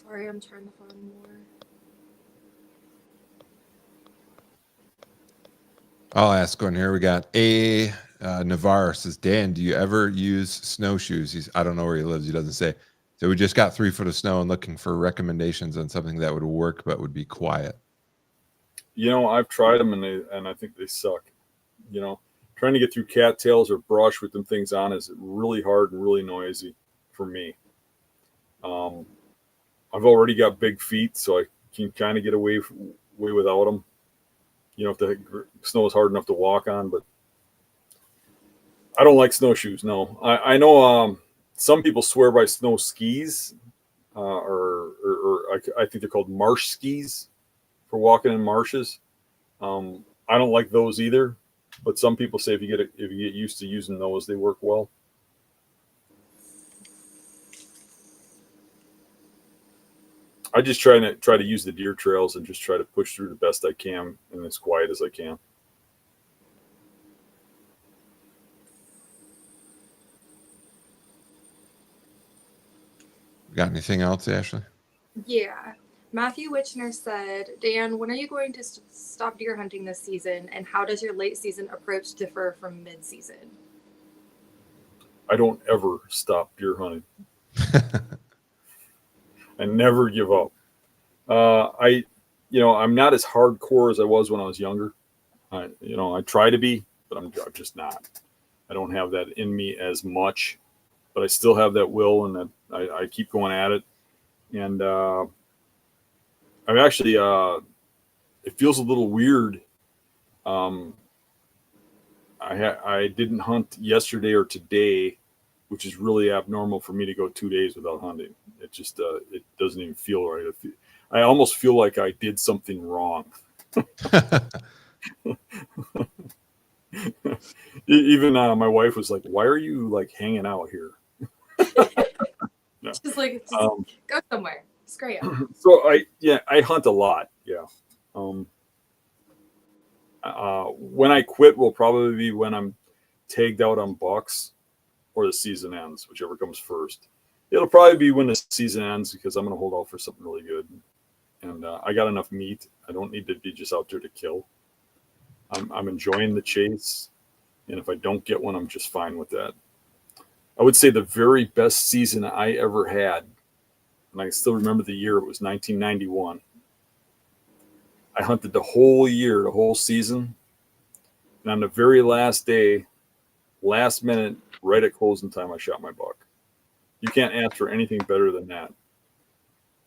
Sorry, I'm trying to find more. I'll ask one here. We got A. Navarre says, Dan, do you ever use snowshoes? I don't know where he lives. He doesn't say. So we just got 3 foot of snow and looking for recommendations on something that would work but would be quiet. I've tried them and I think they suck. Trying to get through cattails or brush with them things on is really hard and really noisy for me. I've already got big feet, so I can kind of get away without them. If the snow is hard enough to walk on, but I don't like snowshoes. No, I know some people swear by snow skis, or I think they're called marsh skis for walking in marshes. I don't like those either, but some people say if you get used to using those, they work well. I just try to use the deer trails and just try to push through the best I can and as quiet as I can. Got anything else, Ashley? Yeah. Matthew Witchner said, "Dan, when are you going to stop deer hunting this season, and how does your late season approach differ from mid-season?" I don't ever stop deer hunting. I never give up. I'm not as hardcore as I was when I was younger. I try to be, but I'm just not. I don't have that in me as much, but I still have that will, and that I keep going at it. And I'm actually, it feels a little weird. I didn't hunt yesterday or today, which is really abnormal for me to go 2 days without hunting. It just it doesn't even feel right. I almost feel like I did something wrong. Even my wife was like, "Why are you like hanging out here?" No. Just go somewhere. Screw you. So I hunt a lot. Yeah. When I quit will probably be when I'm tagged out on bucks or the season ends, whichever comes first. It'll probably be when the season ends because I'm going to hold out for something really good. And I got enough meat. I don't need to be just out there to kill. I'm enjoying the chase. And if I don't get one, I'm just fine with that. I would say the very best season I ever had, and I still remember the year, it was 1991. I hunted the whole year, the whole season. And on the very last day, last minute, right at closing time, I shot my buck. You can't ask for anything better than that.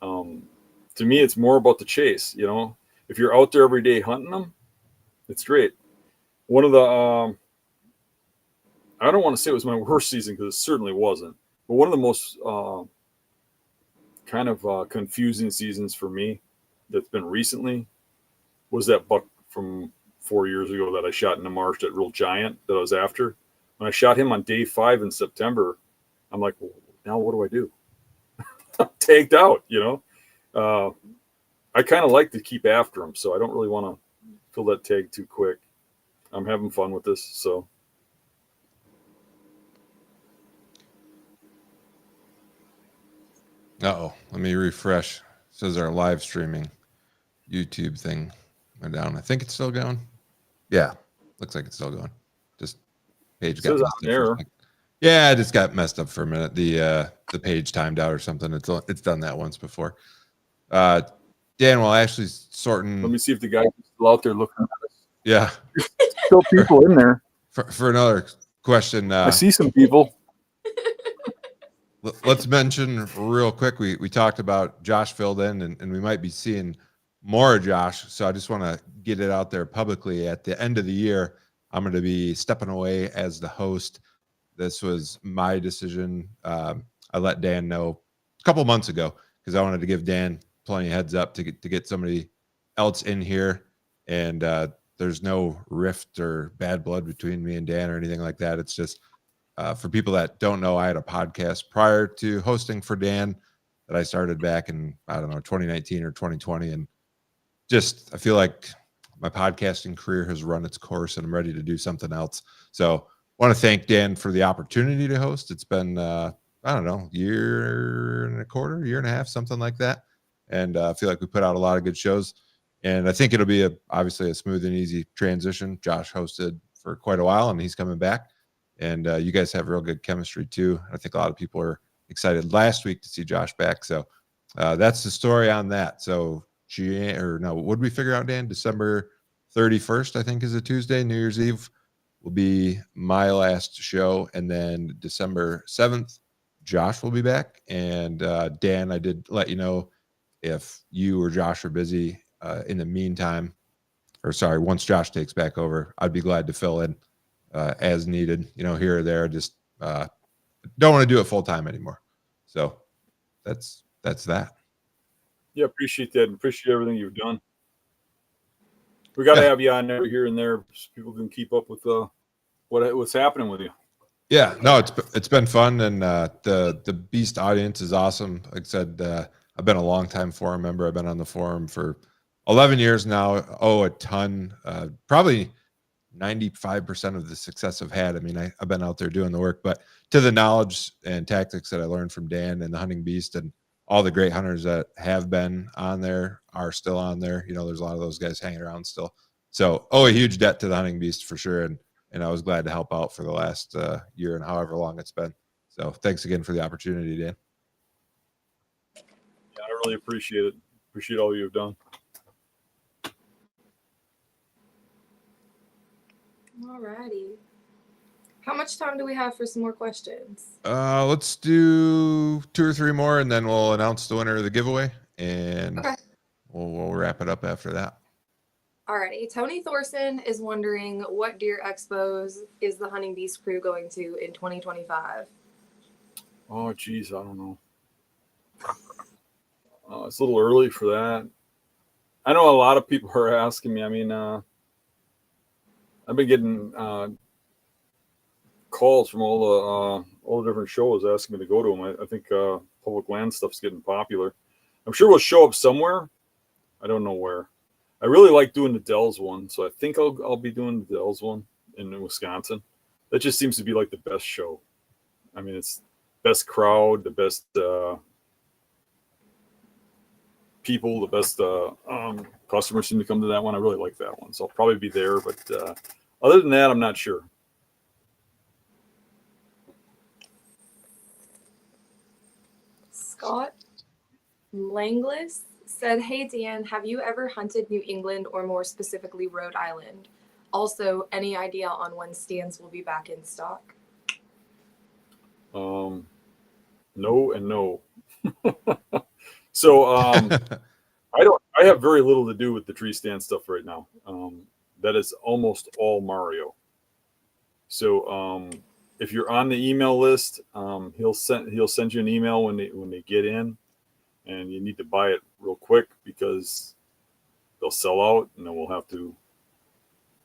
To me, it's more about the chase. You know, if you're out there every day hunting them, it's great. One of the, I don't want to say it was my worst season because it certainly wasn't, but one of the most kind of confusing seasons for me that's been recently was that buck from 4 years ago that I shot in the marsh, that real giant that I was after. When I shot him on day 5 in September, I'm like, well, now what do I do? I'm tagged out, you know. I kind of like to keep after him, so I don't really want to fill that tag too quick. I'm having fun with this, so. Uh-oh, let me refresh. It says our live streaming YouTube thing went down. I think it's still going. Yeah, looks like it's still going. Just page got messed up for a second. Yeah, it just got messed up for a minute. The page timed out or something. It's done that once before. Dan, while actually sorting. Let me see if the guy's still out there looking at us. Yeah, still people in there. For another question, I see some people. Let's mention real quick. We talked about Josh filled in, and we might be seeing more of Josh. So I just want to get it out there publicly. At the end of the year, I'm going to be stepping away as the host. This was my decision. I let Dan know a couple months ago because I wanted to give Dan plenty of heads up to get somebody else in here. And there's no rift or bad blood between me and Dan or anything like that. It's just for people that don't know, I had a podcast prior to hosting for Dan that I started back in, I don't know, 2019 or 2020. And just, I feel like my podcasting career has run its course and I'm ready to do something else. So I want to thank Dan for the opportunity to host. It's been, I don't know, year and a quarter, year and a half, something like that. And I feel like we put out a lot of good shows. And I think it'll be obviously a smooth and easy transition. Josh hosted for quite a while and he's coming back. And you guys have real good chemistry too. I think a lot of people are excited last week to see Josh back. So that's the story on that. So what did we figure out, Dan? December 31st, I think, is a Tuesday. New Year's Eve will be my last show. And then December 7th, Josh will be back. And Dan, I did let you know if you or Josh are busy in the meantime, or sorry, once Josh takes back over, I'd be glad to fill in as needed, here or there. Just don't want to do it full time anymore. So that's that. Yeah, appreciate that and appreciate everything you've done. We got to have you on there here and there so people can keep up with what's happening with you. Yeah, no, it's been fun, and the Beast audience is awesome. Like I said, I've been a long time forum member. I've been on the forum for 11 years now. Oh, a ton. Probably 95% of the success I've had. I mean, I've been out there doing the work, but to the knowledge and tactics that I learned from Dan and the Hunting Beast and all the great hunters that have been on there are still on there. There's a lot of those guys hanging around still. So, a huge debt to the Hunting Beast for sure. And I was glad to help out for the last year and however long it's been. So thanks again for the opportunity, Dan. Yeah, I really appreciate it. Appreciate all you've done. All righty. How much time do we have for some more questions? Let's do 2 or 3 more, and then we'll announce the winner of the giveaway, and okay. we'll wrap it up after that. Alrighty. Tony Thorson is wondering what deer expos is the Hunting Beast crew going to in 2025? Oh, geez, I don't know. It's a little early for that. I know a lot of people are asking me. I mean, I've been getting calls from all the different shows asking me to go to them. I think public land stuff's getting popular. I'm sure we'll show up somewhere. I don't know where. I really like doing the Dells one, so I think I'll be doing the Dells one in Wisconsin. That just seems to be like the best show. I mean, it's best crowd, the best people, the best customers seem to come to that one. I really like that one, so I'll probably be there. But other than that, I'm not sure. Scott Langlis said, "Hey Dan, have you ever hunted New England or more specifically Rhode Island? Also, any idea on when stands will be back in stock?" No and no. So I have very little to do with the tree stand stuff right now. That is almost all Mario. So if you're on the email list, he'll send you an email when they get in, and you need to buy it real quick because they'll sell out, and then we'll have to,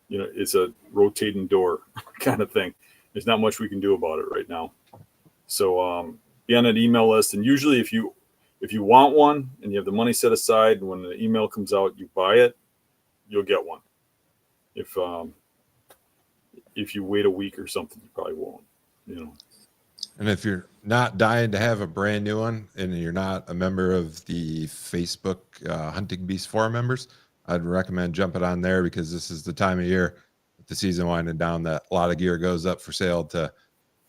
it's a rotating door kind of thing. There's not much we can do about it right now. So be on that email list, and usually if you want one and you have the money set aside, and when the email comes out, you buy it, you'll get one. If you wait a week or something, you probably won't. And if you're not dying to have a brand new one, and you're not a member of the Facebook Hunting Beast forum members, I'd recommend jumping on there, because this is the time of year, with the season winding down, that a lot of gear goes up for sale to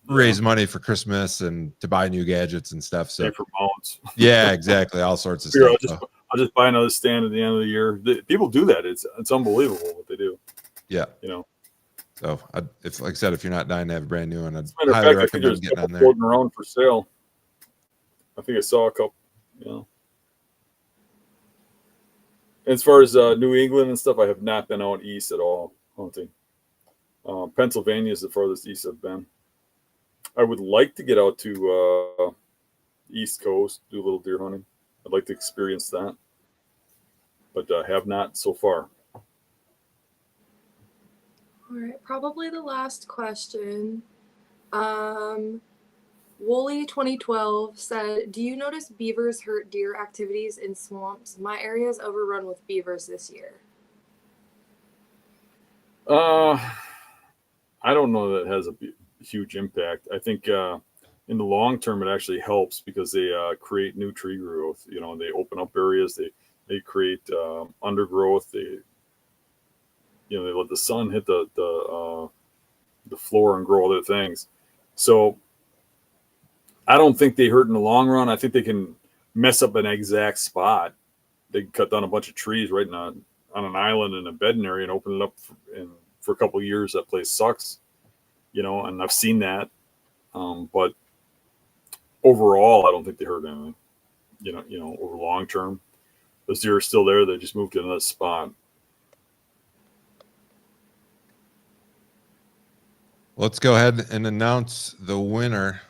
raise money for Christmas and to buy new gadgets and stuff. So pay for mounts. Yeah, exactly. All sorts of stuff. I'll just buy another stand at the end of the year. People do that. It's unbelievable what they do. Yeah. So if, like I said, if you're not dying to have a brand new one, I'd highly recommend getting on there. Floating around for sale. I think I saw a couple. As far as New England and stuff, I have not been out east at all hunting. Pennsylvania is the farthest east I've been. I would like to get out to the East Coast, do a little deer hunting. I'd like to experience that, but have not so far. All right, probably the last question. Wooly 2012 said, "Do you notice beavers hurt deer activities in swamps? My area is overrun with beavers this year." I don't know that it has a huge impact. I think in the long term, it actually helps because they create new tree growth. They open up areas. They create undergrowth. They let the sun hit the floor and grow other things. So I don't think they hurt in the long run. I think they can mess up an exact spot. They can cut down a bunch of trees right on an island in a bedding area and open it up for a couple of years. That place sucks, and I've seen that. But overall, I don't think they hurt anything. Over long term, those deer are still there. They just moved to another spot. Let's go ahead and announce the winner.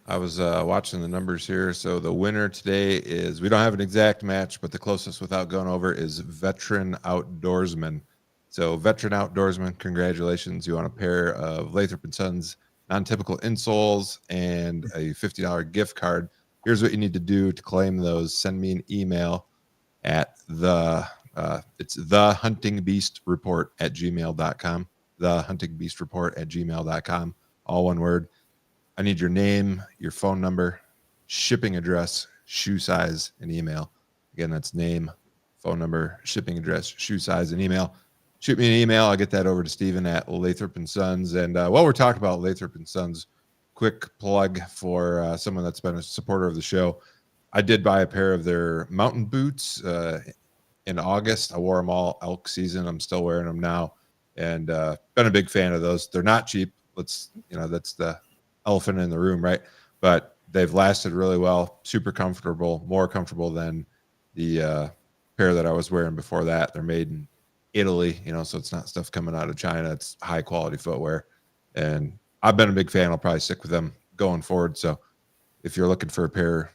I was watching the numbers here. So the winner today is, we don't have an exact match, but the closest without going over is Veteran Outdoorsman. So Veteran Outdoorsman, congratulations. You want a pair of Lathrop & Sons non-typical insoles and a $50 gift card. Here's what you need to do to claim those. Send me an email at it's thehuntingbeastreport@gmail.com. thehuntingbeastreport@gmail.com. All one word. I need your name, your phone number, shipping address, shoe size, and email. Again, that's name, phone number, shipping address, shoe size, and email. Shoot me an email. I'll get that over to Steven at Lathrop & Sons. And while we're talking about Lathrop & Sons, quick plug for someone that's been a supporter of the show. I did buy a pair of their mountain boots in August. I wore them all elk season. I'm still wearing them now, and been a big fan of those. They're not cheap. That's the elephant in the room, right? But they've lasted really well, super comfortable, more comfortable than the pair that I was wearing before that. They're made in Italy, so it's not stuff coming out of China. It's high quality footwear, and I've been a big fan. I'll probably stick with them going forward. So if you're looking for a pair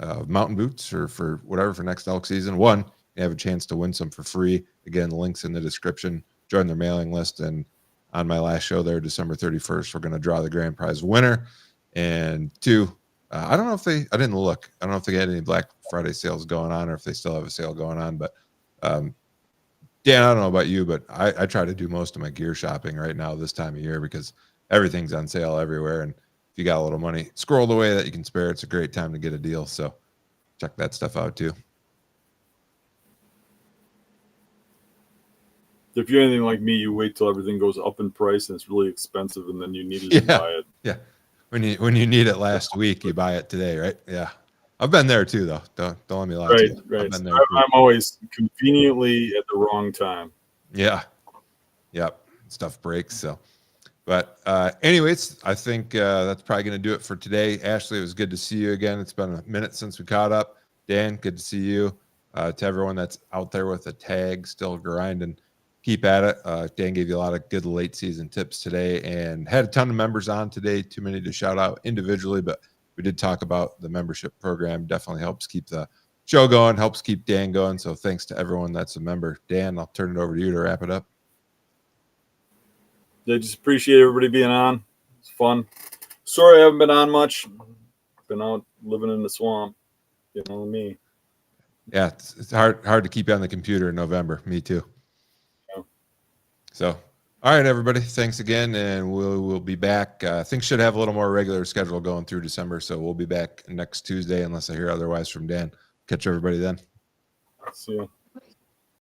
of mountain boots or for whatever for next elk season, one, you have a chance to win some for free. Again, the link's in the description. Join their mailing list. And on my last show there, December 31st, we're going to draw the grand prize winner. And two, I don't know if I didn't look. I don't know if they had any Black Friday sales going on or if they still have a sale going on. But Dan, I don't know about you, but I try to do most of my gear shopping right now this time of year because everything's on sale everywhere. And if you got a little money squirreled away that you can spare, it's a great time to get a deal. So check that stuff out too. If you're anything like me, you wait till everything goes up in price and it's really expensive, and then you need to buy it. Yeah, when you need it last week, you buy it today, right? Yeah, I've been there too, though. Don't let me lie to you. Right. I've been there I'm always conveniently at the wrong time. Yeah, yep. Stuff breaks. So, but anyways, I think that's probably going to do it for today. Ashley, it was good to see you again. It's been a minute since we caught up. Dan, good to see you. To everyone that's out there with a tag, still grinding. Keep at it. Dan gave you a lot of good late season tips today and had a ton of members on today. Too many to shout out individually, but we did talk about the membership program. Definitely helps keep the show going, helps keep Dan going. So thanks to everyone that's a member. Dan, I'll turn it over to you to wrap it up. I just appreciate everybody being on. It's fun. Sorry I haven't been on much. Been out living in the swamp. You know me. Yeah, it's hard to keep you on the computer in November. Me too. So, all right, everybody. Thanks again, and we'll be back. Things should have a little more regular schedule going through December, so we'll be back next Tuesday unless I hear otherwise from Dan. Catch everybody then. See you.